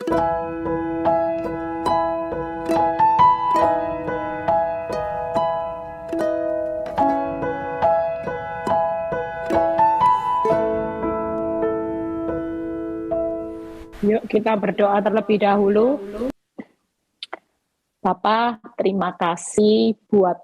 Yuk kita berdoa terlebih dahulu. Bapa, terima kasih buat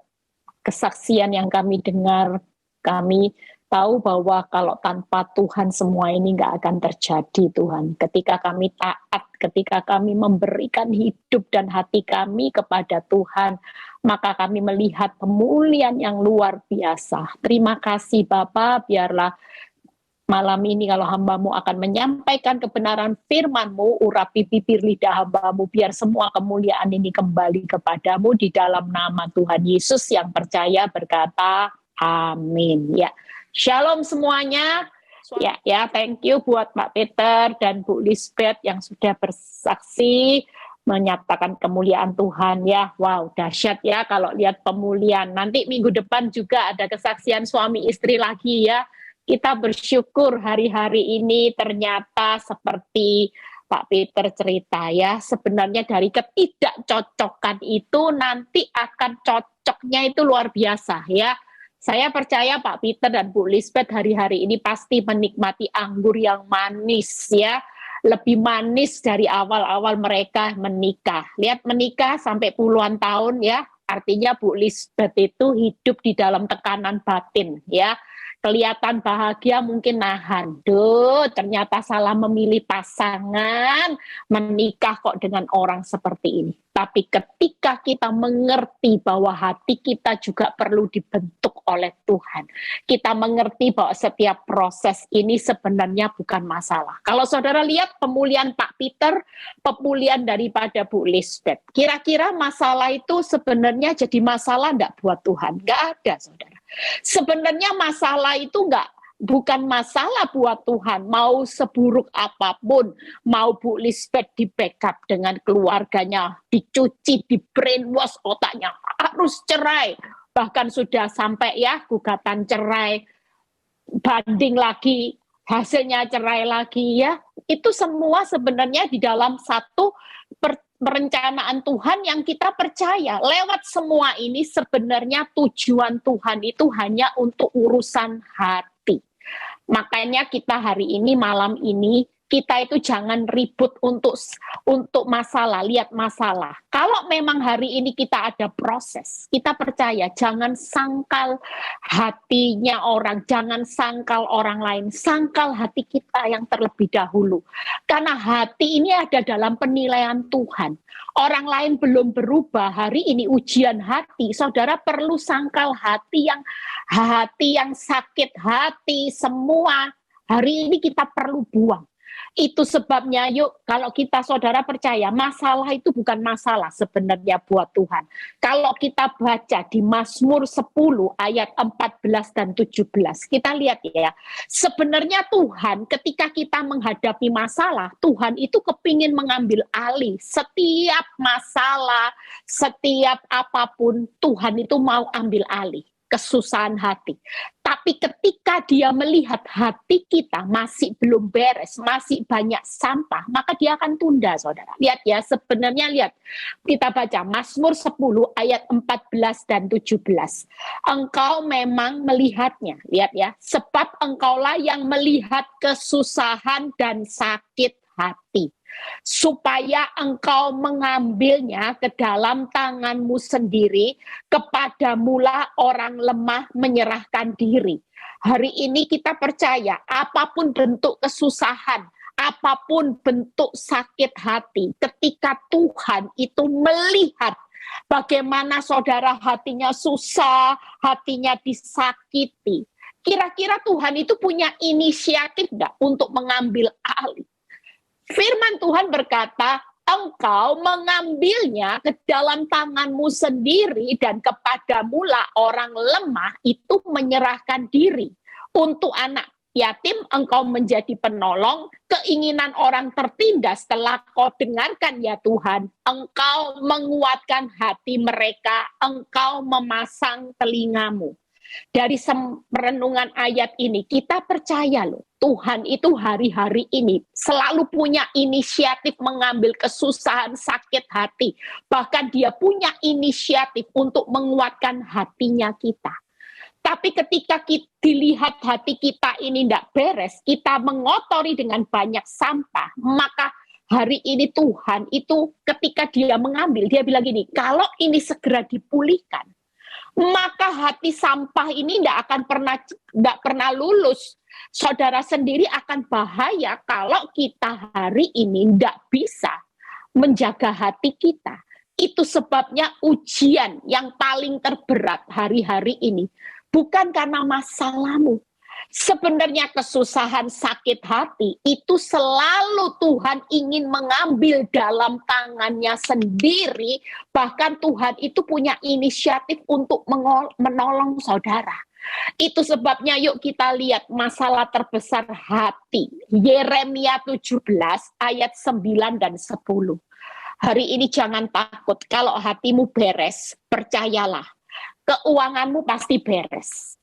kesaksian yang kami dengar. Kami tahu bahwa kalau tanpa Tuhan semua ini nggak akan terjadi, Tuhan. Ketika kami taat, ketika kami memberikan hidup dan hati kami kepada Tuhan, maka kami melihat pemulihan yang luar biasa. Terima kasih Bapa, biarlah malam ini kalau hamba-Mu akan menyampaikan kebenaran firman-Mu, urapi bibir lidah hamba-Mu, biar semua kemuliaan ini kembali kepadamu di dalam nama Tuhan Yesus yang percaya berkata, amin. Ya, shalom semuanya. Ya, thank you buat Pak Peter dan Bu Lisbeth yang sudah bersaksi menyatakan kemuliaan Tuhan ya. Wow, dahsyat ya kalau lihat pemulihan. Nanti minggu depan juga ada kesaksian suami istri lagi ya. Kita bersyukur hari-hari ini ternyata seperti Pak Peter cerita ya, sebenarnya dari ketidakcocokan itu nanti akan cocoknya itu luar biasa ya. Saya percaya Pak Peter dan Bu Lisbeth hari-hari ini pasti menikmati anggur yang manis ya. Lebih manis dari awal-awal mereka menikah. Lihat menikah sampai puluhan tahun ya, artinya Bu Lisbeth itu hidup di dalam tekanan batin ya. Kelihatan bahagia mungkin nahan. Duh, ternyata salah memilih pasangan, menikah kok dengan orang seperti ini. Tapi ketika kita mengerti bahwa hati kita juga perlu dibentuk oleh Tuhan, kita mengerti bahwa setiap proses ini sebenarnya bukan masalah. Kalau saudara lihat pemulihan Pak Peter, pemulihan daripada Bu Lisbeth, kira-kira masalah itu sebenarnya jadi masalah enggak buat Tuhan? Enggak ada, saudara. Sebenarnya masalah itu bukan masalah buat Tuhan. Mau seburuk apapun, mau Bu Lisbeth di backup dengan keluarganya, dicuci, di brainwash otaknya, harus cerai. Bahkan sudah sampai ya gugatan cerai, banding lagi, hasilnya cerai lagi ya. Itu semua sebenarnya di dalam satu perencanaan Tuhan yang kita percaya. Lewat semua ini sebenarnya tujuan Tuhan itu hanya untuk urusan hati. Makanya kita hari ini, malam ini, kita itu jangan ribut untuk masalah, lihat masalah. Kalau memang hari ini kita ada proses, kita percaya jangan sangkal hatinya orang, jangan sangkal orang lain, sangkal hati kita yang terlebih dahulu. Karena hati ini ada dalam penilaian Tuhan. Orang lain belum berubah, hari ini ujian hati, saudara perlu sangkal hati yang sakit hati semua. Hari ini kita perlu buang. Itu sebabnya yuk kalau kita saudara percaya masalah itu bukan masalah sebenarnya buat Tuhan. Kalau kita baca di Mazmur 10 ayat 14 dan 17, kita lihat ya, sebenarnya Tuhan ketika kita menghadapi masalah, Tuhan itu kepingin mengambil alih setiap masalah, setiap apapun Tuhan itu mau ambil alih kesusahan hati. Tapi ketika dia melihat hati kita masih belum beres, masih banyak sampah, maka dia akan tunda, saudara. Lihat ya, sebenarnya lihat. Kita baca Mazmur 10 ayat 14 dan 17. Engkau memang melihatnya, lihat ya. Sebab engkaulah yang melihat kesusahan dan sakit hati, supaya engkau mengambilnya ke dalam tanganmu sendiri, kepadamulah orang lemah menyerahkan diri. Hari ini kita percaya apapun bentuk kesusahan, apapun bentuk sakit hati, ketika Tuhan itu melihat bagaimana saudara hatinya susah, hatinya disakiti, kira-kira Tuhan itu punya inisiatif enggak untuk mengambil alih? Firman Tuhan berkata, engkau mengambilnya ke dalam tanganmu sendiri dan kepadamulah orang lemah itu menyerahkan diri. Untuk anak yatim engkau menjadi penolong, keinginan orang tertindas telah kau dengarkan ya Tuhan. Engkau menguatkan hati mereka, engkau memasang telingamu. Dari renungan ayat ini, kita percaya loh, Tuhan itu hari-hari ini selalu punya inisiatif mengambil kesusahan, sakit hati. Bahkan dia punya inisiatif untuk menguatkan hatinya kita. Tapi ketika dilihat hati kita ini tidak beres, kita mengotori dengan banyak sampah, maka hari ini Tuhan itu ketika dia mengambil, dia bilang gini, kalau ini segera dipulihkan, maka hati sampah ini tidak pernah lulus. Saudara sendiri akan bahaya kalau kita hari ini tidak bisa menjaga hati kita. Itu sebabnya ujian yang paling terberat hari-hari ini bukan karena masalahmu. Sebenarnya kesusahan, sakit hati itu selalu Tuhan ingin mengambil dalam tangannya sendiri. Bahkan Tuhan itu punya inisiatif untuk menolong saudara. Itu sebabnya yuk kita lihat masalah terbesar hati. Yeremia 17 ayat 9 dan 10. Hari ini jangan takut, kalau hatimu beres, percayalah. Keuanganmu pasti beres.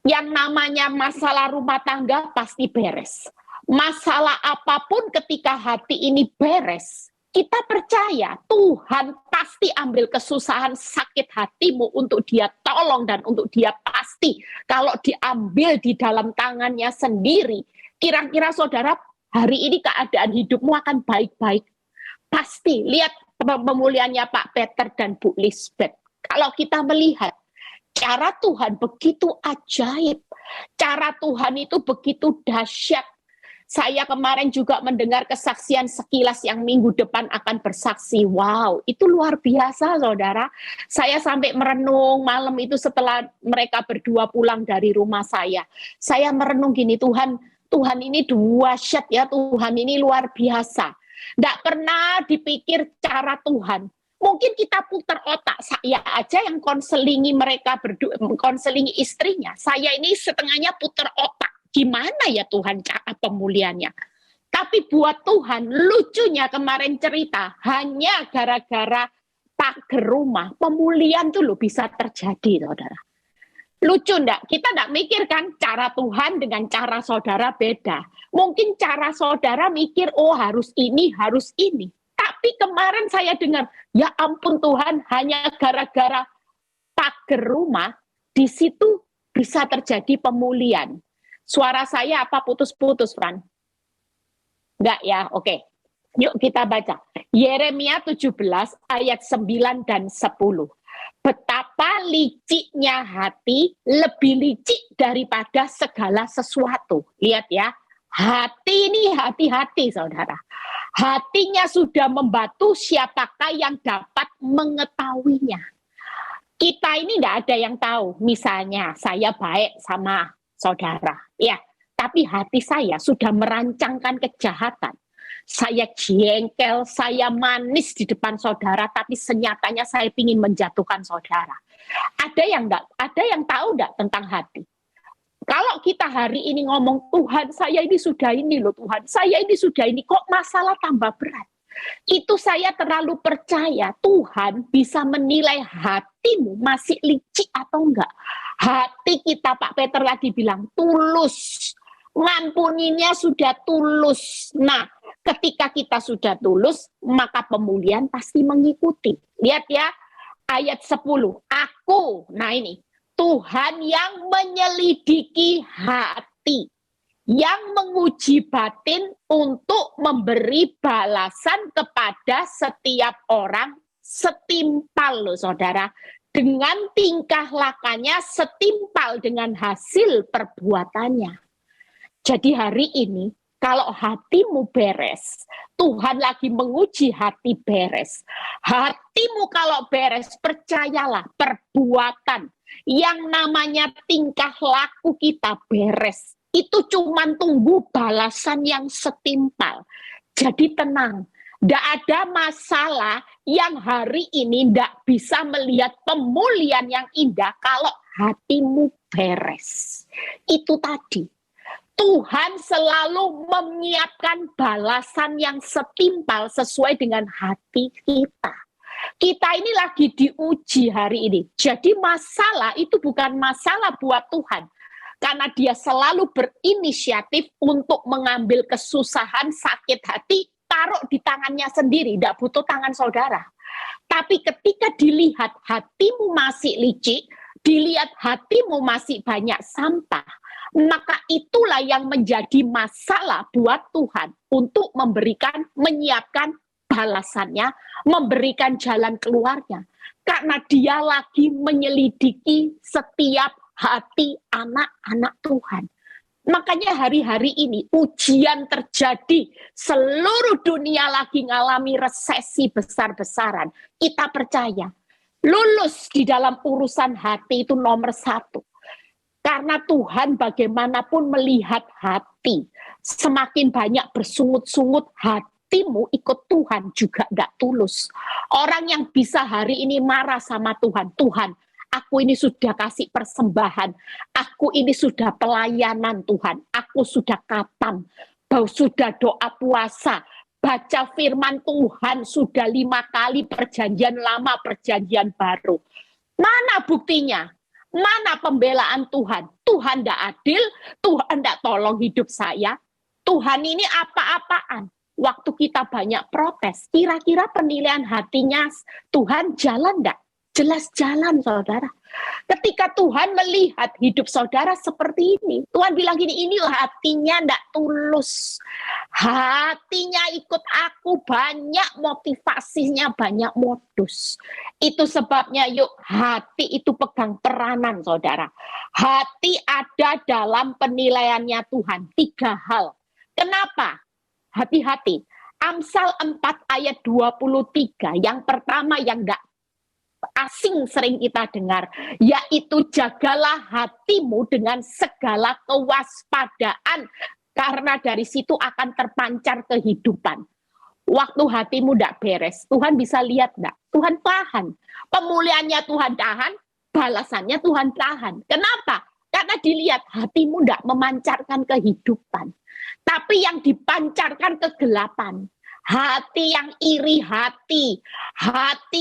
Yang namanya masalah rumah tangga pasti beres. Masalah apapun ketika hati ini beres, kita percaya Tuhan pasti ambil kesusahan sakit hatimu untuk dia tolong dan untuk dia pasti. Kalau diambil di dalam tangannya sendiri, kira-kira saudara hari ini keadaan hidupmu akan baik-baik. Pasti, lihat pemulihannya Pak Peter dan Bu Lisbeth. Kalau kita melihat, cara Tuhan begitu ajaib. Cara Tuhan itu begitu dahsyat. Saya kemarin juga mendengar kesaksian sekilas yang minggu depan akan bersaksi. Wow, itu luar biasa saudara. Saya sampai merenung malam itu setelah mereka berdua pulang dari rumah saya. Saya merenung gini, Tuhan ini dahsyat ya, Tuhan ini luar biasa. Tidak pernah dipikir cara Tuhan. Mungkin kita putar otak, saya aja yang konselingi mereka berdua, konselingi istrinya. Saya ini setengahnya putar otak. Gimana ya Tuhan cara pemulihannya? Tapi buat Tuhan, lucunya kemarin cerita, hanya gara-gara pagar rumah, pemulihan tuh loh bisa terjadi, saudara. Lucu enggak? Kita enggak mikir kan cara Tuhan dengan cara saudara beda. Mungkin cara saudara mikir, oh harus ini, harus ini. Tapi kemarin saya dengar, ya ampun Tuhan, hanya gara-gara pagar rumah, di situ bisa terjadi pemulihan. Suara saya apa putus-putus, Fran? Enggak ya, oke. Yuk kita baca. Yeremia 17 ayat 9 dan 10. Betapa liciknya hati, lebih licik daripada segala sesuatu. Lihat ya, hati ini hati-hati saudara. Hatinya sudah membatu, siapakah yang dapat mengetahuinya? Kita ini tidak ada yang tahu. Misalnya saya baik sama saudara, ya, tapi hati saya sudah merancangkan kejahatan. Saya jengkel, saya manis di depan saudara, tapi senyatanya saya ingin menjatuhkan saudara. Ada yang tahu enggak tentang hati? Kalau kita hari ini ngomong, Tuhan saya ini sudah ini loh Tuhan, saya ini sudah ini, kok masalah tambah berat? Itu saya terlalu percaya Tuhan bisa menilai hatimu masih licik atau enggak. Hati kita, Pak Peter lagi bilang, tulus. Ngampuninya sudah tulus. Nah, ketika kita sudah tulus, maka pemulihan pasti mengikuti. Lihat ya, ayat 10. Aku, nah ini, Tuhan yang menyelidiki hati, yang menguji batin untuk memberi balasan kepada setiap orang setimpal loh saudara. Dengan tingkah lakunya setimpal dengan hasil perbuatannya. Jadi hari ini, kalau hatimu beres, Tuhan lagi menguji hati beres. Hatimu kalau beres, percayalah perbuatan yang namanya tingkah laku kita beres. Itu cuma tunggu balasan yang setimpal. Jadi tenang, tidak ada masalah yang hari ini tidak bisa melihat pemulihan yang indah kalau hatimu beres. Itu tadi. Tuhan selalu menyiapkan balasan yang setimpal sesuai dengan hati kita. Kita ini lagi diuji hari ini. Jadi masalah itu bukan masalah buat Tuhan. Karena dia selalu berinisiatif untuk mengambil kesusahan, sakit hati, taruh di tangannya sendiri. Tidak butuh tangan saudara. Tapi ketika dilihat hatimu masih licik, dilihat hatimu masih banyak sampah, maka itulah yang menjadi masalah buat Tuhan untuk menyiapkan balasannya, memberikan jalan keluarnya. Karena dia lagi menyelidiki setiap hati anak-anak Tuhan. Makanya hari-hari ini ujian terjadi, seluruh dunia lagi ngalami resesi besar-besaran. Kita percaya, lulus di dalam urusan hati itu nomor 1. Karena Tuhan bagaimanapun melihat hati, semakin banyak bersungut-sungut hatimu ikut Tuhan juga tidak tulus. Orang yang bisa hari ini marah sama Tuhan, Tuhan, aku ini sudah kasih persembahan, aku ini sudah pelayanan Tuhan, aku sudah katam, sudah doa puasa, baca firman Tuhan sudah 5 kali, perjanjian lama, perjanjian baru. Mana buktinya? Mana pembelaan Tuhan? Tuhan tidak adil, Tuhan tidak tolong hidup saya. Tuhan ini apa-apaan. Waktu kita banyak protes, kira-kira penilaian hatinya Tuhan jalan tidak? Jelas jalan, saudara. Ketika Tuhan melihat hidup saudara seperti ini, Tuhan bilang gini, inilah hatinya tidak tulus. Hatinya ikut aku, banyak motivasinya, banyak modus. Itu sebabnya yuk, hati itu pegang peranan, saudara. Hati ada dalam penilaiannya Tuhan. 3 hal. Kenapa? Hati-hati. Amsal 4 ayat 23, yang pertama yang tidak asing sering kita dengar, yaitu jagalah hatimu dengan segala kewaspadaan, karena dari situ akan terpancar kehidupan. Waktu hatimu tidak beres, Tuhan bisa lihat tidak? Tuhan tahan. Pemulihannya Tuhan tahan, balasannya Tuhan tahan. Kenapa? Karena dilihat hatimu tidak memancarkan kehidupan. Tapi yang dipancarkan kegelapan. Hati yang iri hati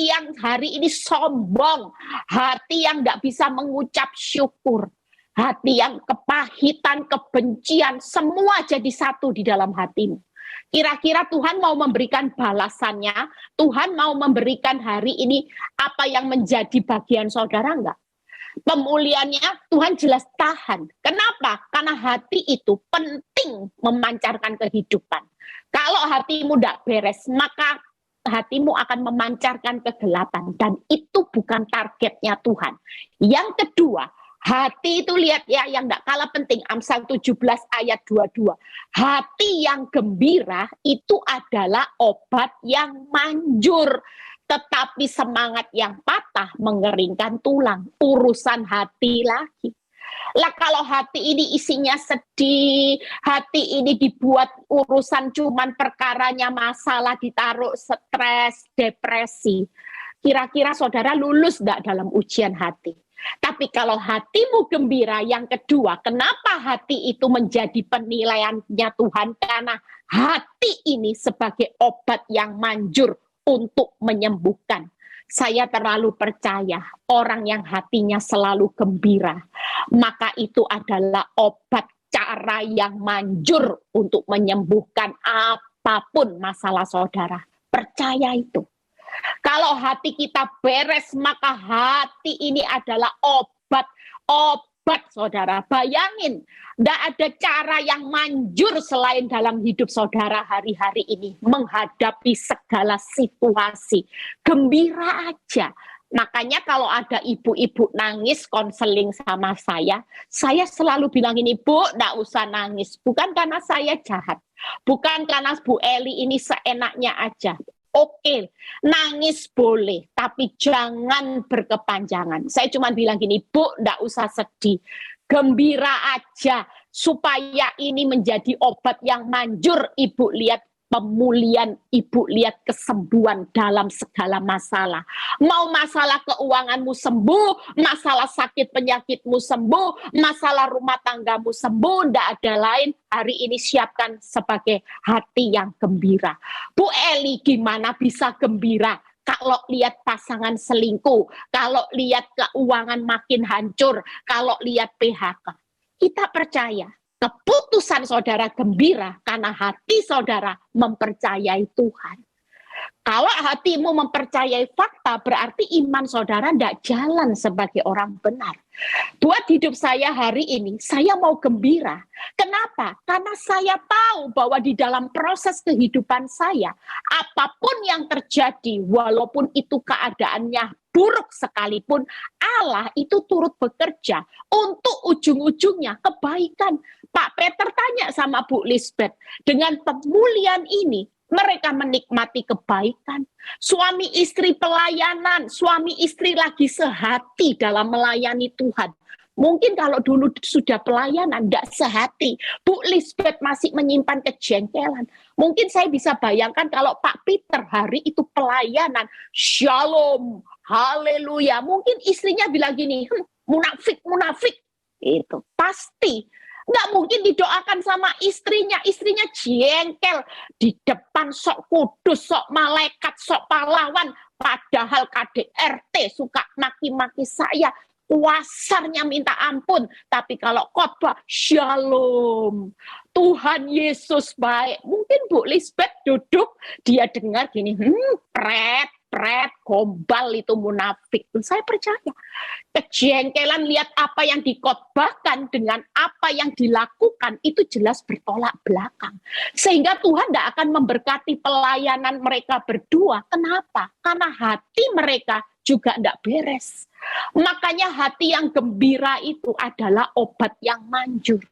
yang hari ini sombong, hati yang tidak bisa mengucap syukur, hati yang kepahitan, kebencian, semua jadi satu di dalam hatimu. Kira-kira Tuhan mau memberikan balasannya, Tuhan mau memberikan hari ini apa yang menjadi bagian saudara enggak? Pemulihannya Tuhan jelas tahan. Kenapa? Karena hati itu penting memancarkan kehidupan. Kalau hatimu tidak beres, maka hatimu akan memancarkan kegelapan. Dan itu bukan targetnya Tuhan. Yang kedua, hati itu lihat ya, yang tidak kalah penting. Amsal 17 ayat 22. Hati yang gembira itu adalah obat yang manjur. Tetapi semangat yang patah mengeringkan tulang. Urusan hati lagi. Lah kalau hati ini isinya sedih, hati ini dibuat urusan cuman perkaranya masalah, ditaruh stres, depresi. Kira-kira saudara lulus enggak dalam ujian hati? Tapi kalau hatimu gembira, yang kedua, kenapa hati itu menjadi penilaiannya Tuhan? Karena hati ini sebagai obat yang manjur untuk menyembuhkan. Saya terlalu percaya orang yang hatinya selalu gembira, maka itu adalah obat cara yang manjur untuk menyembuhkan apapun masalah saudara. Percaya itu. Kalau hati kita beres, maka hati ini adalah obat saudara. Bayangin, tidak ada cara yang manjur selain dalam hidup saudara hari-hari ini menghadapi segala situasi. Gembira aja. Makanya kalau ada ibu-ibu nangis konseling sama saya selalu bilang ini, Bu, tidak usah nangis. Bukan karena saya jahat. Bukan karena Bu Eli ini seenaknya aja. Oke, nangis boleh, tapi jangan berkepanjangan. Saya cuma bilang gini, Bu, tidak usah sedih. Gembira aja, supaya ini menjadi obat yang manjur. Ibu lihat pemulihan, ibu lihat kesembuhan dalam segala masalah. Mau masalah keuanganmu sembuh, masalah sakit penyakitmu sembuh, masalah rumah tanggamu sembuh, tidak ada lain. Hari ini siapkan sebagai hati yang gembira. Bu Eli, gimana bisa gembira? kalau lihat pasangan selingkuh, kalau lihat keuangan makin hancur, kalau lihat PHK. Kita percaya keputusan saudara gembira karena hati saudara mempercayai Tuhan. Kalau hatimu mempercayai fakta, berarti iman saudara tidak jalan sebagai orang benar. Buat hidup saya hari ini, saya mau gembira. Kenapa? Karena saya tahu bahwa di dalam proses kehidupan saya, apapun yang terjadi, walaupun itu keadaannya buruk sekalipun, Allah itu turut bekerja untuk ujung-ujungnya kebaikan. Pak Peter tanya sama Bu Lisbeth, dengan pemulihan ini, mereka menikmati kebaikan. Suami istri pelayanan, suami istri lagi sehati dalam melayani Tuhan. Mungkin kalau dulu sudah pelayanan, tidak sehati. Bu Lisbeth masih menyimpan kejengkelan. Mungkin saya bisa bayangkan kalau Pak Peter hari itu pelayanan. Shalom, haleluya. Mungkin istrinya bilang gini, munafik, munafik. Itu pasti. Nggak mungkin didoakan sama istrinya jengkel di depan sok kudus, sok malaikat, sok pahlawan. Padahal KDRT suka maki-maki saya, kuasarnya minta ampun. Tapi kalau khotbah, shalom, Tuhan Yesus baik. Mungkin Bu Lisbeth duduk, dia dengar gini, pret, gombal itu munafik. Saya percaya. Kejengkelan lihat apa yang dikhotbahkan dengan apa yang dilakukan itu jelas bertolak belakang. Sehingga Tuhan tidak akan memberkati pelayanan mereka berdua. Kenapa? Karena hati mereka juga tidak beres. Makanya hati yang gembira itu adalah obat yang manjur.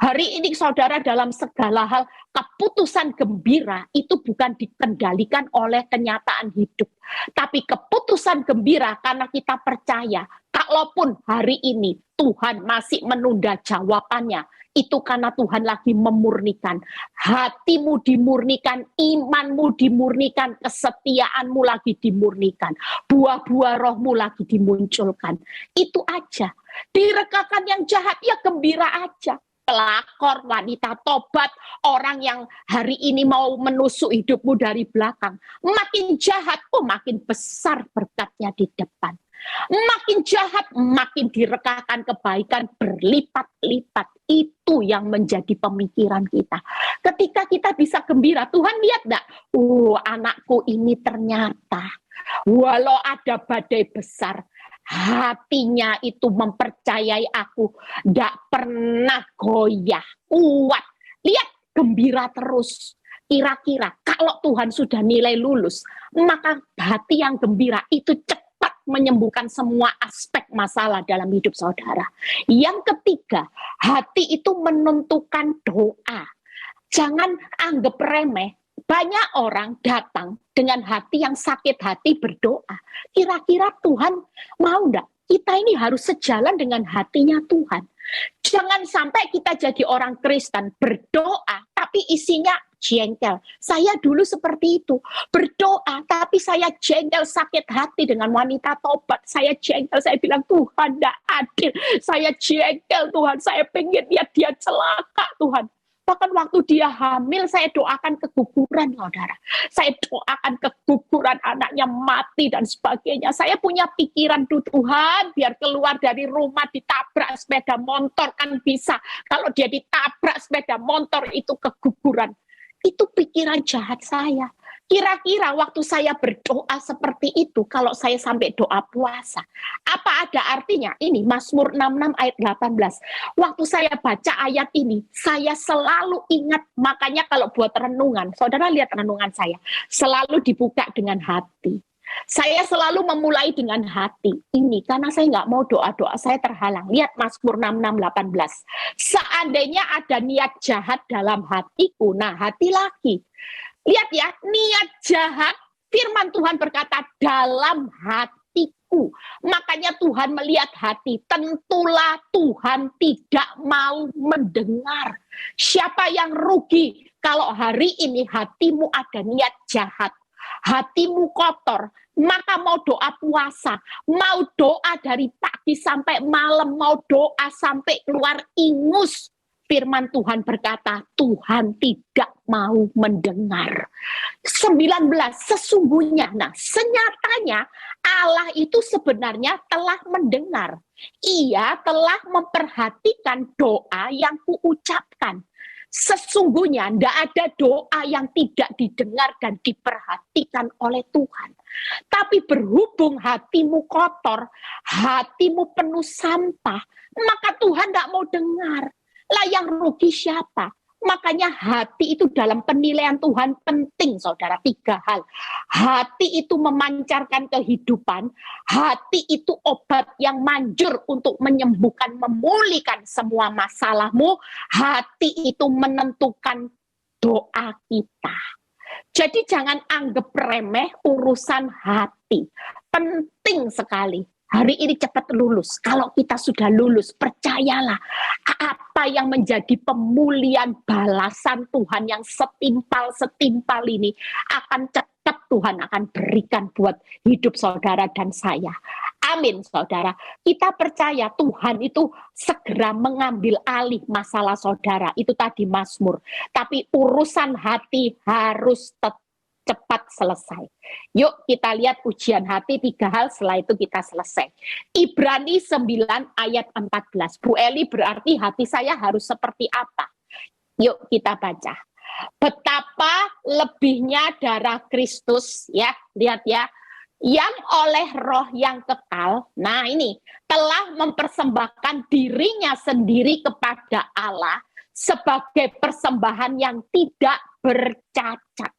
Hari ini saudara dalam segala hal keputusan gembira itu bukan dikendalikan oleh kenyataan hidup. Tapi keputusan gembira karena kita percaya kalaupun hari ini Tuhan masih menunda jawabannya. Itu karena Tuhan lagi memurnikan. Hatimu dimurnikan, imanmu dimurnikan, kesetiaanmu lagi dimurnikan. Buah-buah rohmu lagi dimunculkan. Itu aja. Direkakan yang jahat ya gembira aja. Pelakor, wanita tobat, orang yang hari ini mau menusuk hidupmu dari belakang. Makin jahat, makin besar berkatnya di depan. Makin jahat, makin direkakan kebaikan berlipat-lipat. Itu yang menjadi pemikiran kita. Ketika kita bisa gembira, Tuhan lihat enggak? Anakku ini ternyata, walau ada badai besar, hatinya itu mempercayai aku, tidak pernah goyah, kuat. Lihat, gembira terus. Kira-kira kalau Tuhan sudah nilai lulus, maka hati yang gembira itu cepat menyembuhkan semua aspek masalah dalam hidup saudara. Yang ketiga, hati itu menentukan doa. Jangan anggap remeh. Banyak orang datang dengan hati yang sakit hati berdoa. Kira-kira Tuhan mau enggak? Kita ini harus sejalan dengan hatinya Tuhan. Jangan sampai kita jadi orang Kristen berdoa, tapi isinya jengkel. Saya dulu seperti itu. Berdoa, tapi saya jengkel, sakit hati dengan wanita tobat. Saya jengkel, saya bilang Tuhan enggak adil. Saya jengkel Tuhan, saya pengen lihat dia celaka Tuhan. Bahkan waktu dia hamil, saya doakan keguguran, saudara. Saya doakan keguguran, anaknya mati dan sebagainya. Saya punya pikiran, Tuhan, biar keluar dari rumah ditabrak sepeda motor kan bisa. Kalau dia ditabrak sepeda motor itu keguguran. Itu pikiran jahat saya. Kira-kira waktu saya berdoa seperti itu, kalau saya sampai doa puasa, apa ada artinya? Ini Mazmur 66 ayat 18. Waktu saya baca ayat ini, saya selalu ingat, makanya kalau buat renungan, saudara lihat renungan saya, selalu dibuka dengan hati. Saya selalu memulai dengan hati ini, karena saya nggak mau doa-doa saya terhalang. Lihat Mazmur 66, 18. Seandainya ada niat jahat dalam hatiku, nah hati lagi. Lihat ya, niat jahat, firman Tuhan berkata dalam hatiku. Makanya Tuhan melihat hati, tentulah Tuhan tidak mau mendengar. Siapa yang rugi kalau hari ini hatimu ada niat jahat, hatimu kotor, maka mau doa puasa, mau doa dari pagi sampai malam, mau doa sampai keluar ingus, firman Tuhan berkata, Tuhan tidak mau mendengar. 19, sesungguhnya, nah senyatanya Allah itu sebenarnya telah mendengar. Ia telah memperhatikan doa yang kuucapkan. Sesungguhnya tidak ada doa yang tidak didengar dan diperhatikan oleh Tuhan. Tapi berhubung hatimu kotor, hatimu penuh sampah, maka Tuhan tidak mau dengar. Lah yang rugi siapa? Makanya hati itu dalam penilaian Tuhan penting, saudara. 3 hal. Hati itu memancarkan kehidupan. Hati itu obat yang manjur untuk menyembuhkan, memulihkan semua masalahmu. Hati itu menentukan doa kita. Jadi jangan anggap remeh urusan hati. Penting sekali. Hari ini cepat lulus. Kalau kita sudah lulus, percayalah apa yang menjadi pemulihan balasan Tuhan yang setimpal-setimpal ini akan cepat Tuhan akan berikan buat hidup saudara dan saya. Amin, saudara. Kita percaya Tuhan itu segera mengambil alih masalah saudara. Itu tadi Mazmur. Tapi urusan hati harus tetap cepat selesai. Yuk kita lihat ujian hati 3 hal, setelah itu kita selesai. Ibrani 9 ayat 14. Bu Eli, berarti hati saya harus seperti apa? Yuk kita baca. Betapa lebihnya darah Kristus, ya, lihat ya, yang oleh roh yang kekal, nah ini, telah mempersembahkan dirinya sendiri kepada Allah sebagai persembahan yang tidak bercacat,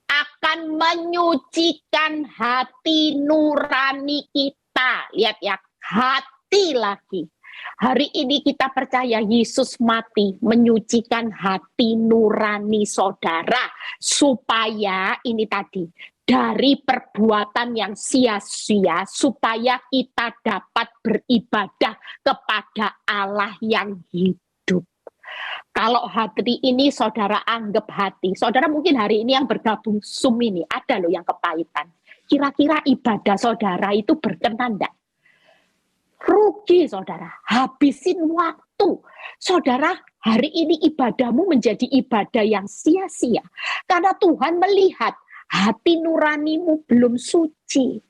akan menyucikan hati nurani kita. Lihat ya, hati lagi. Hari ini kita percaya Yesus mati menyucikan hati nurani saudara, supaya ini tadi, dari perbuatan yang sia-sia, supaya kita dapat beribadah kepada Allah yang hidup. Kalau hati ini saudara anggap hati, saudara mungkin hari ini yang bergabung Zoom ini, ada loh yang kepahitan. Kira-kira ibadah saudara itu berkenan enggak? Rugi saudara, habisin waktu. Saudara, hari ini ibadahmu menjadi ibadah yang sia-sia. Karena Tuhan melihat hati nuranimu belum suci.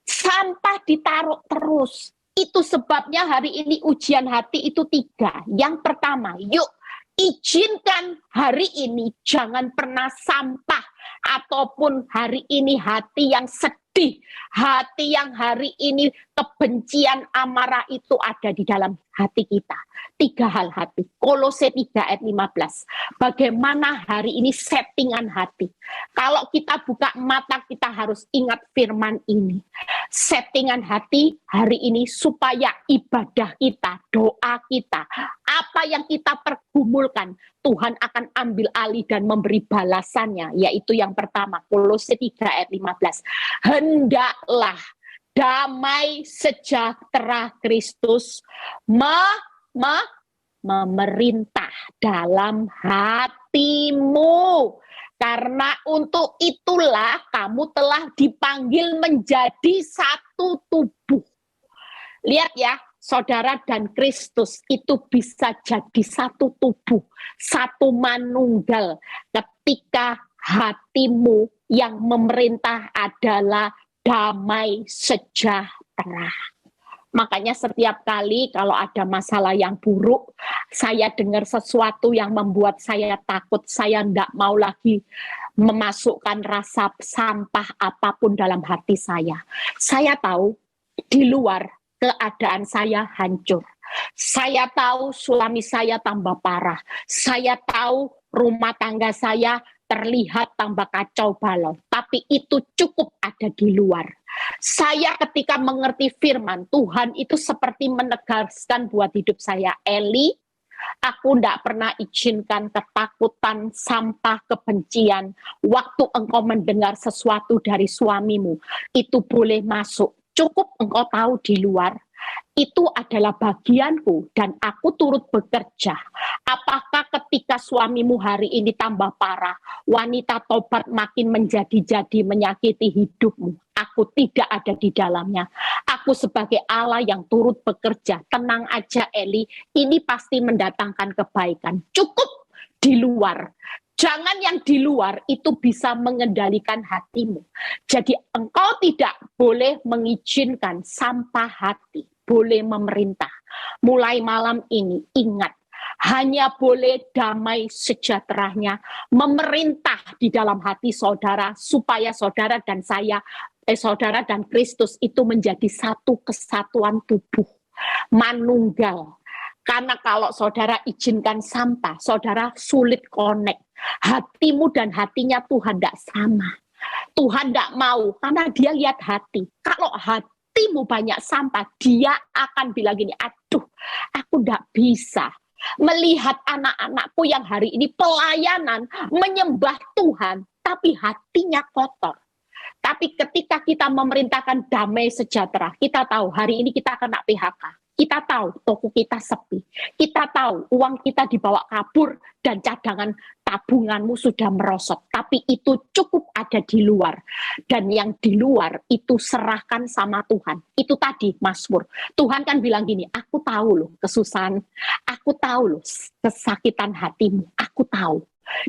Sampah ditaruh terus. Itu sebabnya hari ini ujian hati itu 3. Yang pertama, yuk izinkan hari ini jangan pernah sampah ataupun hari ini hati yang sedih, hati yang hari ini kebencian, amarah itu ada di dalam hati kita. 3 hal hati. Kolose 3 ayat 15. Bagaimana hari ini settingan hati. Kalau kita buka mata kita harus ingat firman ini. Settingan hati hari ini supaya ibadah kita, doa kita, apa yang kita pergumulkan, Tuhan akan ambil alih dan memberi balasannya. Yaitu yang pertama, Kolose 3 ayat 15. Hendaklah damai sejahtera Kristus memerintah dalam hatimu. Karena untuk itulah kamu telah dipanggil menjadi satu tubuh. Lihat ya, saudara dan Kristus itu bisa jadi satu tubuh, satu manunggal ketika hatimu yang memerintah adalah damai sejahtera. Makanya setiap kali kalau ada masalah yang buruk, saya dengar sesuatu yang membuat saya takut, saya tidak mau lagi memasukkan rasa sampah apapun dalam hati saya. Saya tahu di luar keadaan saya hancur. Saya tahu suami saya tambah parah. Saya tahu rumah tangga saya terlihat tambah kacau balau. Tapi itu cukup ada di luar. Saya ketika mengerti firman Tuhan itu seperti menegaskan buat hidup saya, Eli, aku tidak pernah izinkan ketakutan, sampah, kebencian. Waktu engkau mendengar sesuatu dari suamimu, itu boleh masuk. Cukup engkau tahu di luar, itu adalah bagianku dan aku turut bekerja. Apakah ketika suamimu hari ini tambah parah, wanita tobat makin menjadi-jadi menyakiti hidupmu, aku tidak ada di dalamnya. Aku sebagai Allah yang turut bekerja, tenang aja Eli, ini pasti mendatangkan kebaikan. Cukup di luar. Jangan yang di luar itu bisa mengendalikan hatimu. Jadi engkau tidak boleh mengizinkan sampah hati, boleh memerintah. Mulai malam ini ingat, hanya boleh damai sejahteranya memerintah di dalam hati saudara, supaya saudara dan saudara dan Kristus itu menjadi satu kesatuan tubuh, manunggal. Karena kalau saudara izinkan sampah, saudara sulit connect. Hatimu dan hatinya Tuhan tidak sama. Tuhan tidak mau, karena dia lihat hati. Kalau hatimu banyak sampah, dia akan bilang gini, aduh, aku tidak bisa melihat anak-anakku yang hari ini pelayanan, menyembah Tuhan, tapi hatinya kotor. Tapi ketika kita memerintahkan damai sejahtera, kita tahu hari ini kita kena PHK. Kita tahu toko kita sepi. Kita tahu uang kita dibawa kabur dan cadangan tabunganmu sudah merosot. Tapi itu cukup ada di luar. Dan yang di luar itu serahkan sama Tuhan. Itu tadi Mazmur. Tuhan kan bilang gini, aku tahu loh kesusahan. Aku tahu loh kesakitan hatimu. Aku tahu.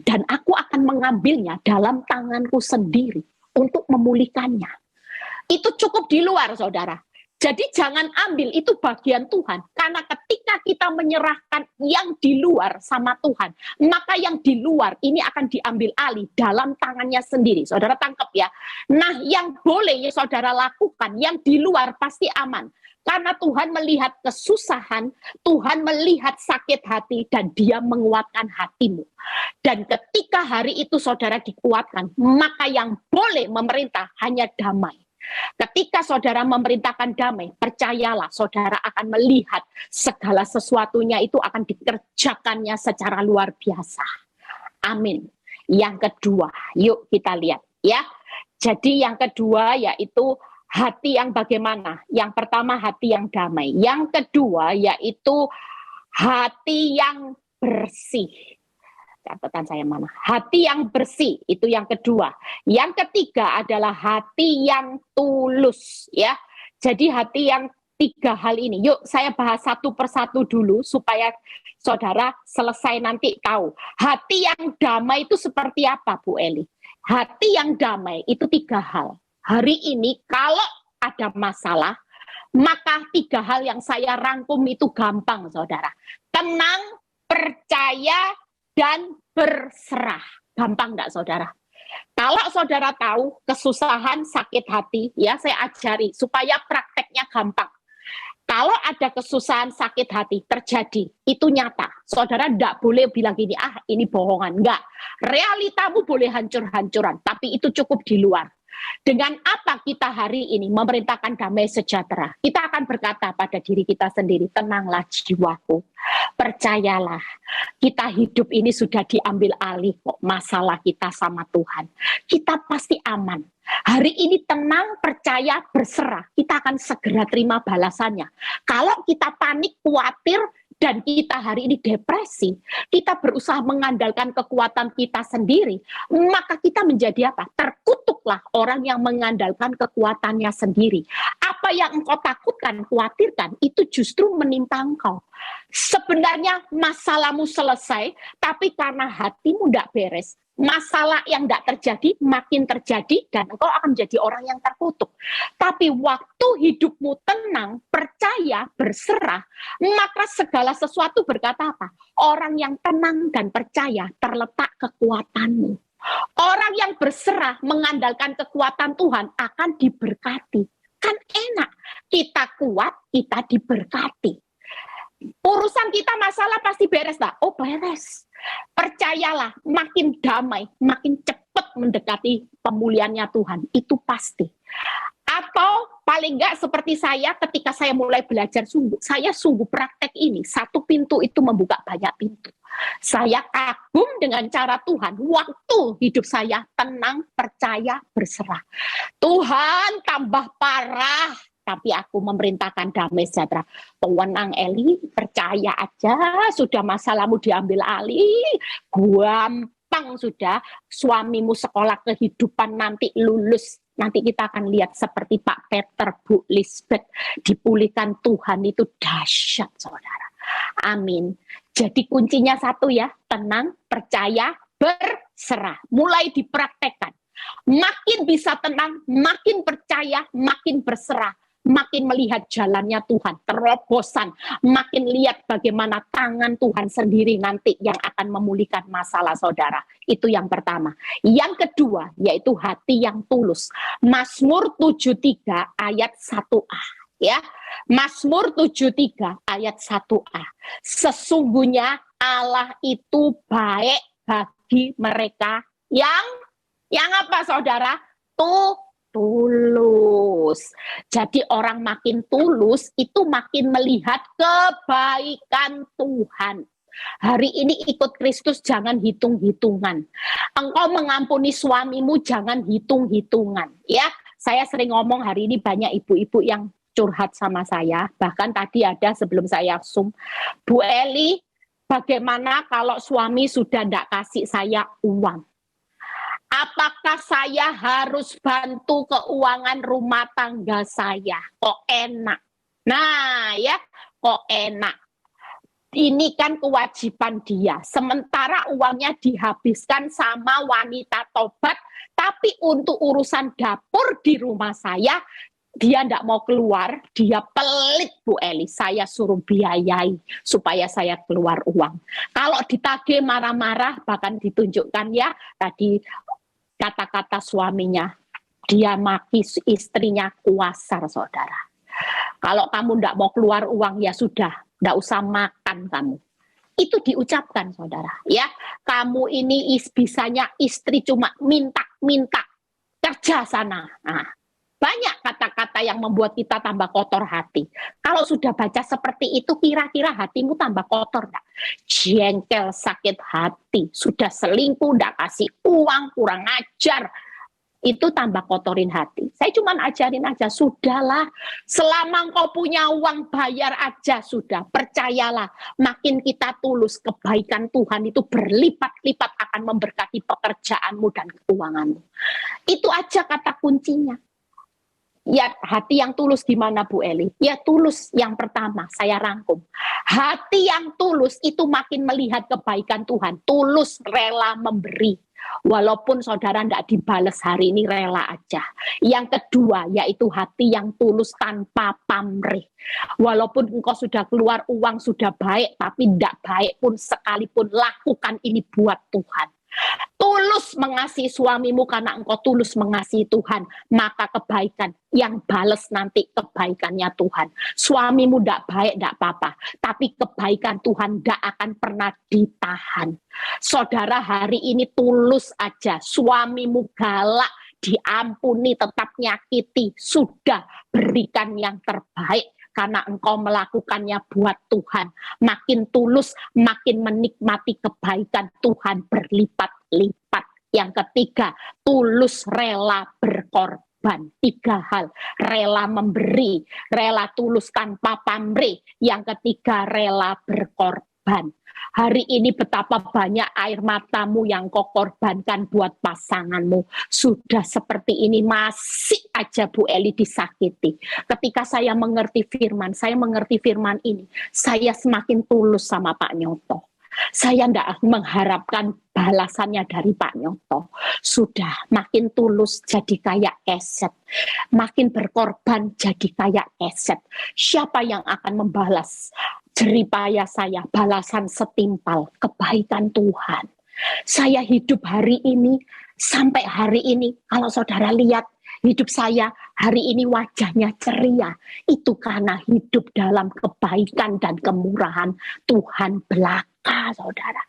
Dan aku akan mengambilnya dalam tanganku sendiri untuk memulihkannya. Itu cukup di luar, saudara. Jadi jangan ambil, itu bagian Tuhan. Karena ketika kita menyerahkan yang di luar sama Tuhan, maka yang di luar ini akan diambil alih dalam tangannya sendiri. Saudara tangkap ya. Nah, yang boleh ya saudara lakukan, yang di luar pasti aman. Karena Tuhan melihat kesusahan, Tuhan melihat sakit hati, dan dia menguatkan hatimu. Dan ketika hari itu saudara dikuatkan, maka yang boleh memerintah hanya damai. Ketika saudara memerintahkan damai, percayalah saudara akan melihat segala sesuatunya itu akan dikerjakannya secara luar biasa. Amin. Yang kedua, yuk kita lihat ya. Jadi yang kedua yaitu hati yang bagaimana? Yang pertama hati yang damai. Yang kedua yaitu hati yang bersih. Catatan saya mana? Hati yang bersih, itu yang kedua. Yang ketiga adalah hati yang tulus, ya. Jadi hati yang tiga hal ini. Yuk saya bahas satu persatu dulu supaya saudara selesai nanti tahu. Hati yang damai itu seperti apa, Bu Eli? Hati yang damai itu tiga hal. Hari ini kalau ada masalah, maka tiga hal yang saya rangkum itu gampang, saudara. Tenang, percaya, dan berserah. Gampang enggak, saudara? Kalau saudara tahu kesusahan, sakit hati, ya saya ajari supaya prakteknya gampang. Kalau ada kesusahan, sakit hati terjadi, itu nyata. Saudara enggak boleh bilang gini, ah ini bohongan. Enggak. Realitamu boleh hancur-hancuran, tapi itu cukup di luar. Dengan apa kita hari ini memerintahkan damai sejahtera? Kita akan berkata pada diri kita sendiri, tenanglah jiwaku, percayalah, kita hidup ini sudah diambil alih kok masalah kita sama Tuhan. Kita pasti aman. Hari ini tenang, percaya, berserah. Kita akan segera terima balasannya. Kalau kita panik, khawatir, dan kita hari ini depresi, kita berusaha mengandalkan kekuatan kita sendiri, maka kita menjadi apa? Terkutuklah orang yang mengandalkan kekuatannya sendiri. Apa yang engkau takutkan, khawatirkan, itu justru menimpa engkau. Sebenarnya masalahmu selesai, tapi karena hatimu tidak beres, masalah yang tidak terjadi makin terjadi dan engkau akan menjadi orang yang terkutuk. Tapi waktu hidupmu tenang, percaya, berserah, maka segala sesuatu berkata apa? Orang yang tenang dan percaya terletak kekuatanmu. Orang yang berserah mengandalkan kekuatan Tuhan akan diberkati. Kan enak, kita kuat, kita diberkati. Urusan kita masalah pasti beres tak? Oh beres. Percayalah, makin damai, makin cepat mendekati pemulihannya Tuhan. Itu pasti. Atau paling enggak seperti saya ketika saya mulai belajar saya sungguh praktek ini. Satu pintu itu membuka banyak pintu. Saya kagum dengan cara Tuhan. Waktu hidup saya tenang, percaya, berserah. Tuhan tambah parah. Tapi aku memerintahkan damai sejahtera. Tenang Eli, percaya aja, sudah masalahmu diambil alih, gampang sudah, suamimu sekolah kehidupan nanti lulus nanti kita akan lihat seperti Pak Peter, Bu Lisbeth, dipulihkan Tuhan itu dahsyat, saudara. Amin. Jadi kuncinya satu ya, tenang, percaya, berserah. Mulai dipraktekkan. Makin bisa tenang, makin percaya, makin berserah. Makin melihat jalannya Tuhan, terobosan, makin lihat bagaimana tangan Tuhan sendiri nanti yang akan memulihkan masalah saudara. Itu yang pertama. Yang kedua, yaitu hati yang tulus. Mazmur 73 ayat 1a. Ya, Mazmur 73 ayat 1a. Sesungguhnya Allah itu baik bagi mereka yang apa saudara? Tulus. Jadi orang makin tulus itu makin melihat kebaikan Tuhan. Hari ini ikut Kristus jangan hitung-hitungan. Engkau mengampuni suamimu jangan hitung-hitungan. Ya, saya sering ngomong hari ini banyak ibu-ibu yang curhat sama saya. Bahkan tadi ada sebelum saya Zoom, Bu Eli, bagaimana kalau suami sudah tidak kasih saya uang? Apakah saya harus bantu keuangan rumah tangga saya? Kok enak? Nah ya, kok enak? Ini kan kewajiban dia. Sementara uangnya dihabiskan sama wanita tobat, tapi untuk urusan dapur di rumah saya, dia tidak mau keluar, dia pelit Bu Eli. Saya suruh biayai supaya saya keluar uang. Kalau ditagih marah-marah, bahkan ditunjukkan ya tadi kata-kata suaminya, dia maki istrinya kuasar, saudara. Kalau kamu tidak mau keluar uang, ya sudah, tidak usah makan kamu. Itu diucapkan, saudara. Ya, kamu ini bisanya istri cuma minta-minta, kerja sana. Nah, banyak kata-kata yang membuat kita tambah kotor hati. Kalau sudah baca seperti itu, kira-kira hatimu tambah kotor enggak? Jengkel, sakit hati, sudah selingkuh, enggak kasih uang, kurang ajar. Itu tambah kotorin hati. Saya cuma ajarin aja, sudahlah. Selama engkau punya uang, bayar aja sudah. Percayalah, makin kita tulus, kebaikan Tuhan itu berlipat-lipat akan memberkati pekerjaanmu dan keuanganmu. Itu aja kata kuncinya. Ya, hati yang tulus gimana Bu Eli? Ya tulus yang pertama, saya rangkum. Hati yang tulus itu makin melihat kebaikan Tuhan. Tulus, rela memberi. Walaupun saudara tidak dibales hari ini, rela aja. Yang kedua, yaitu hati yang tulus tanpa pamrih. Walaupun engkau sudah keluar uang, sudah baik, tapi tidak baik pun sekalipun, lakukan ini buat Tuhan. Tulus mengasihi suamimu karena engkau tulus mengasihi Tuhan, maka kebaikan yang bales nanti kebaikannya Tuhan. Suamimu tidak baik, tidak apa-apa, tapi kebaikan Tuhan tidak akan pernah ditahan. Saudara hari ini tulus aja, suamimu galak, diampuni, tetap nyakiti, sudah berikan yang terbaik. Karena engkau melakukannya buat Tuhan. Makin tulus, makin menikmati kebaikan Tuhan berlipat-lipat. Yang ketiga, tulus rela berkorban. 3 hal, rela memberi, rela tulus tanpa pamrih. Yang ketiga, rela berkorban. Hari ini betapa banyak air matamu yang kau korbankan buat pasanganmu. Sudah seperti ini masih aja Bu Eli disakiti. Ketika saya mengerti firman ini, saya semakin tulus sama Pak Nyoto. Saya tidak mengharapkan balasannya dari Pak Nyoto. Sudah makin tulus jadi kayak keset. Makin berkorban jadi kayak keset. Siapa yang akan membalas jeripaya saya? Balasan setimpal kebaikan Tuhan. Saya hidup hari ini, sampai hari ini, kalau saudara lihat hidup saya hari ini wajahnya ceria, itu karena hidup dalam kebaikan dan kemurahan Tuhan belaka, saudara.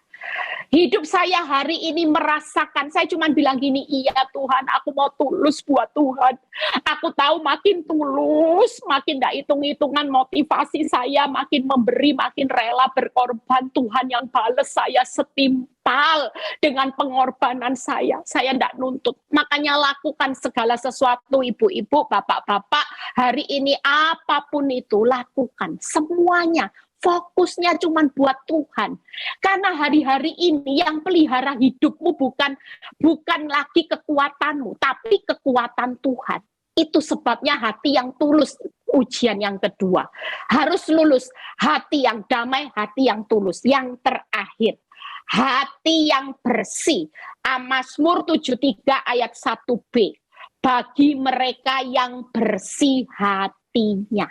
Hidup saya hari ini merasakan, saya cuma bilang gini, iya Tuhan, aku mau tulus buat Tuhan. Aku tahu makin tulus, makin tidak hitung-hitungan motivasi saya, makin memberi, makin rela berkorban. Tuhan yang balas saya setimpal dengan pengorbanan saya. Saya tidak nuntut. Makanya lakukan segala sesuatu, ibu-ibu, bapak-bapak. Hari ini apapun itu, lakukan semuanya. fokusnya cuma buat Tuhan. Karena hari-hari ini yang pelihara hidupmu bukan lagi kekuatanmu, tapi kekuatan Tuhan. Itu sebabnya hati yang tulus, ujian yang kedua. Harus lulus, hati yang damai, hati yang tulus. Yang terakhir, hati yang bersih. Mazmur 73 ayat 1b. Bagi mereka yang bersih hatinya.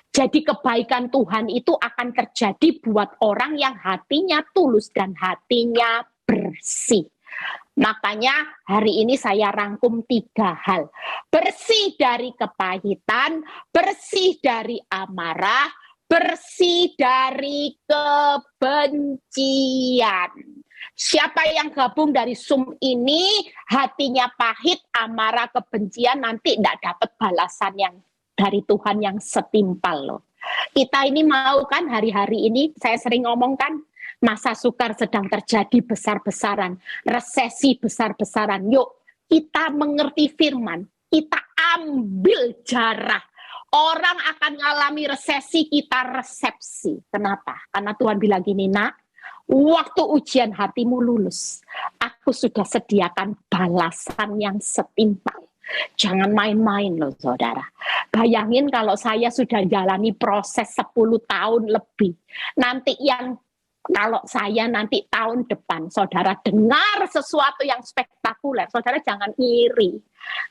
Jadi kebaikan Tuhan itu akan terjadi buat orang yang hatinya tulus dan hatinya bersih. Makanya hari ini saya rangkum 3 hal. Bersih dari kepahitan, bersih dari amarah, bersih dari kebencian. Siapa yang gabung dari Zoom ini, hatinya pahit, amarah, kebencian, nanti tidak dapat balasan yang dari Tuhan yang setimpal loh. Kita ini mau kan hari-hari ini, saya sering ngomong kan, masa sukar sedang terjadi besar-besaran, resesi besar-besaran. Yuk, kita mengerti firman, kita ambil jarah. Orang akan mengalami resesi, kita resepsi. Kenapa? Karena Tuhan bilang gini, nak, waktu ujian hatimu lulus, aku sudah sediakan balasan yang setimpal. Jangan main-main loh saudara. Bayangin kalau saya sudah jalani proses 10 tahun lebih. Nanti kalau saya nanti tahun depan, saudara dengar sesuatu yang spektakuler, saudara jangan iri.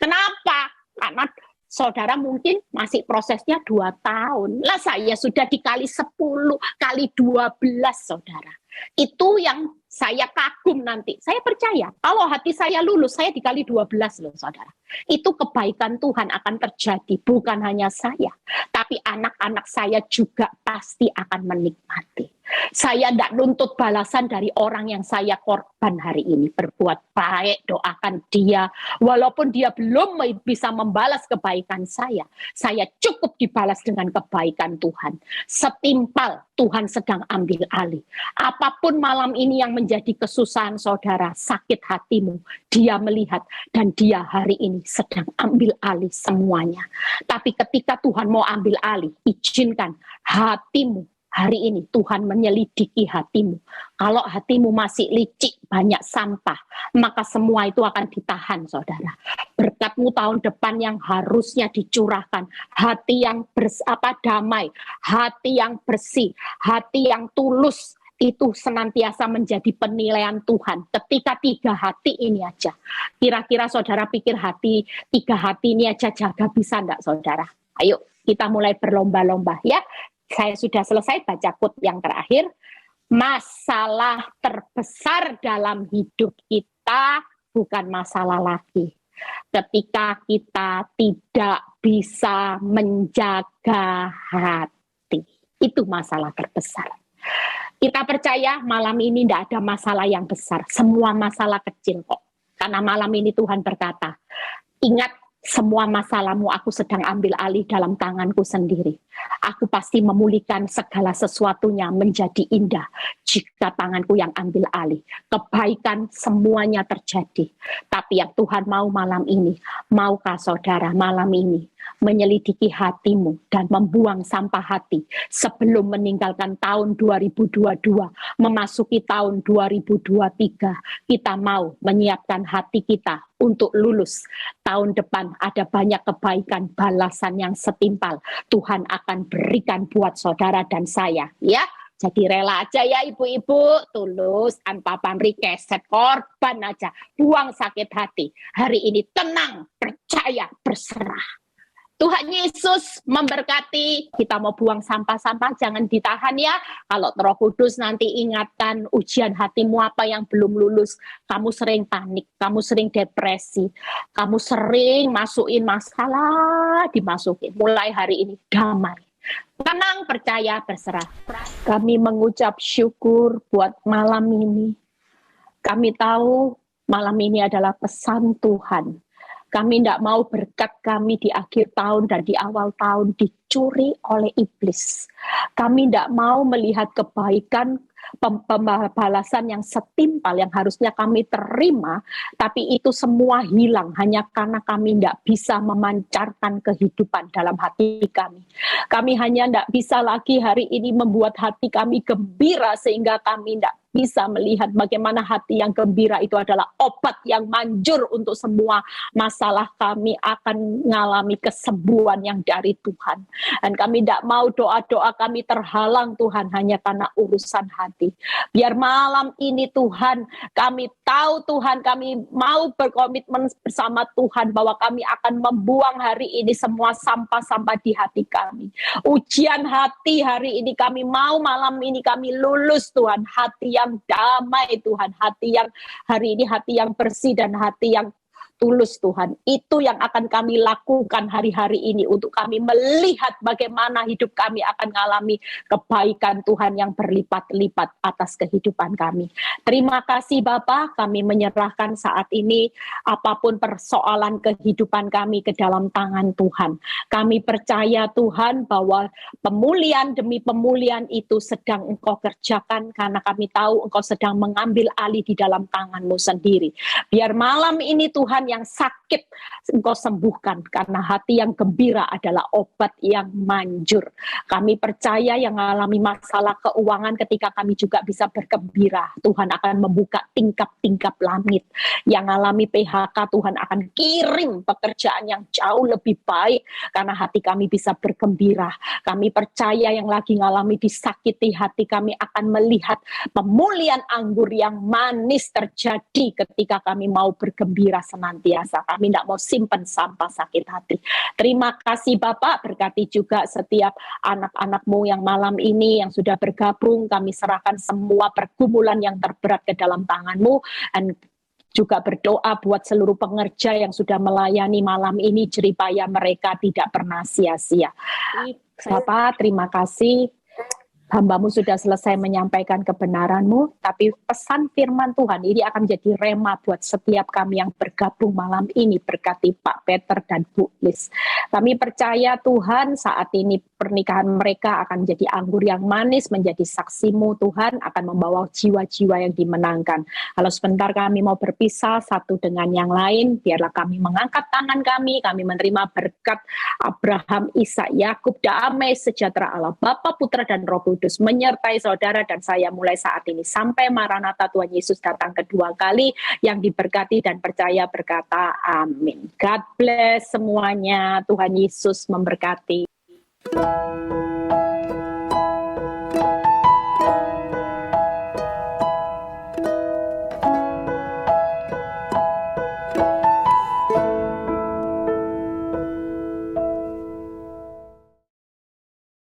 Kenapa? Karena saudara mungkin masih prosesnya 2 tahun. Lah saya sudah dikali 10, kali 12 saudara. Itu yang saya kagum nanti. Saya percaya, kalau hati saya lulus, saya dikali 12 loh saudara. Itu kebaikan Tuhan akan terjadi. Bukan hanya saya, tapi anak-anak saya juga pasti akan menikmati. Saya tidak nuntut balasan dari orang yang saya korban hari ini. Berbuat baik, doakan dia. Walaupun dia belum bisa membalas kebaikan saya cukup dibalas dengan kebaikan Tuhan. Setimpal Tuhan sedang ambil alih. Apapun malam ini yang menjadi kesusahan saudara, sakit hatimu, dia melihat dan dia hari ini sedang ambil alih semuanya. Tapi ketika Tuhan mau ambil alih, izinkan hatimu hari ini Tuhan menyelidiki hatimu. Kalau hatimu masih licik, banyak sampah, maka semua itu akan ditahan, saudara. Berkatmu tahun depan yang harusnya dicurahkan, hati yang damai, hati yang bersih, hati yang tulus, itu senantiasa menjadi penilaian Tuhan. Ketika 3 hati ini aja, kira-kira saudara pikir 3 hati ini aja jaga bisa enggak, saudara? Ayo kita mulai berlomba-lomba ya. Saya sudah selesai baca quote yang terakhir. Masalah terbesar dalam hidup kita bukan masalah lagi ketika kita tidak bisa menjaga hati. Itu masalah terbesar. Kita percaya malam ini tidak ada masalah yang besar. Semua masalah kecil kok. Karena malam ini Tuhan berkata, ingat, semua masalahmu aku sedang ambil alih dalam tanganku sendiri. Aku pasti memulihkan segala sesuatunya menjadi indah jika tanganku yang ambil alih. Kebaikan semuanya terjadi. Tapi yang Tuhan mau malam ini, maukah saudara malam ini menyelidiki hatimu dan membuang sampah hati sebelum meninggalkan tahun 2022, memasuki tahun 2023. Kita mau menyiapkan hati kita untuk lulus. Tahun depan ada banyak kebaikan, balasan yang setimpal Tuhan akan berikan buat saudara dan saya, ya. Jadi rela aja ya ibu-ibu, tulus, tanpa pamrih, keset, korban aja, buang sakit hati. Hari ini tenang, percaya, berserah. Tuhan Yesus memberkati. Kita mau buang sampah-sampah, jangan ditahan ya. Kalau Roh Kudus nanti ingatkan ujian hatimu apa yang belum lulus. Kamu sering panik, kamu sering depresi, kamu sering masukin masalah, dimasukin. Mulai hari ini damai. Tenang, percaya, berserah. Kami mengucap syukur buat malam ini. Kami tahu malam ini adalah pesan Tuhan. Kami tidak mau berkat kami di akhir tahun dan di awal tahun dicuri oleh iblis. Kami tidak mau melihat kebaikan pembalasan yang setimpal yang harusnya kami terima, tapi itu semua hilang hanya karena kami tidak bisa memancarkan kehidupan dalam hati kami. Kami hanya tidak bisa lagi hari ini membuat hati kami gembira sehingga kami tidak bisa melihat bagaimana hati yang gembira itu adalah obat yang manjur untuk semua masalah kami akan mengalami kesembuhan yang dari Tuhan. Dan kami tidak mau doa-doa kami terhalang Tuhan hanya karena urusan hati. Biar malam ini Tuhan, kami tahu Tuhan, kami mau berkomitmen bersama Tuhan bahwa kami akan membuang hari ini semua sampah-sampah di hati kami. Ujian hati hari ini kami mau malam ini kami lulus Tuhan, hati yang damai Tuhan, hati yang hari ini hati yang bersih dan hati yang tulus Tuhan. Itu yang akan kami lakukan hari-hari ini untuk kami melihat bagaimana hidup kami akan mengalami kebaikan Tuhan yang berlipat-lipat atas kehidupan kami. Terima kasih Bapa, kami menyerahkan saat ini apapun persoalan kehidupan kami ke dalam tangan Tuhan. Kami percaya Tuhan bahwa pemulihan demi pemulihan itu sedang Engkau kerjakan karena kami tahu Engkau sedang mengambil alih di dalam tangan-Mu sendiri. Biar malam ini Tuhan yang sakit Engkau sembuhkan karena hati yang gembira adalah obat yang manjur. Kami percaya yang mengalami masalah keuangan ketika kami juga bisa bergembira. Tuhan akan membuka tingkap-tingkap langit. Yang mengalami PHK Tuhan akan kirim pekerjaan yang jauh lebih baik karena hati kami bisa bergembira. Kami percaya yang lagi mengalami disakiti hati kami akan melihat pemulihan anggur yang manis terjadi ketika kami mau bergembira senantiasa. Kami tidak mau simpan sampah sakit hati. Terima kasih Bapak, berkati juga setiap anak-anak-Mu yang malam ini yang sudah bergabung. Kami serahkan semua pergumulan yang terberat ke dalam tangan-Mu, dan juga berdoa buat seluruh pengerja yang sudah melayani malam ini, jeripaya mereka tidak pernah sia-sia. Bapak, terima kasih. Hamba-Mu sudah selesai menyampaikan kebenaran-Mu, tapi pesan firman Tuhan ini akan menjadi rema buat setiap kami yang bergabung malam ini, berkati Pak Peter dan Bu Lis. Kami percaya Tuhan saat ini pernikahan mereka akan menjadi anggur yang manis, menjadi saksi-Mu Tuhan, akan membawa jiwa-jiwa yang dimenangkan. Kalau sebentar kami mau berpisah satu dengan yang lain, biarlah kami mengangkat tangan kami menerima berkat Abraham, Ishak, Yakub, damai sejahtera Allah, Bapa, Putra, dan Roh Kudus menyertai saudara dan saya mulai saat ini sampai Maranatha Tuhan Yesus datang kedua kali. Yang diberkati dan percaya berkata amin. God bless semuanya. Tuhan Yesus memberkati.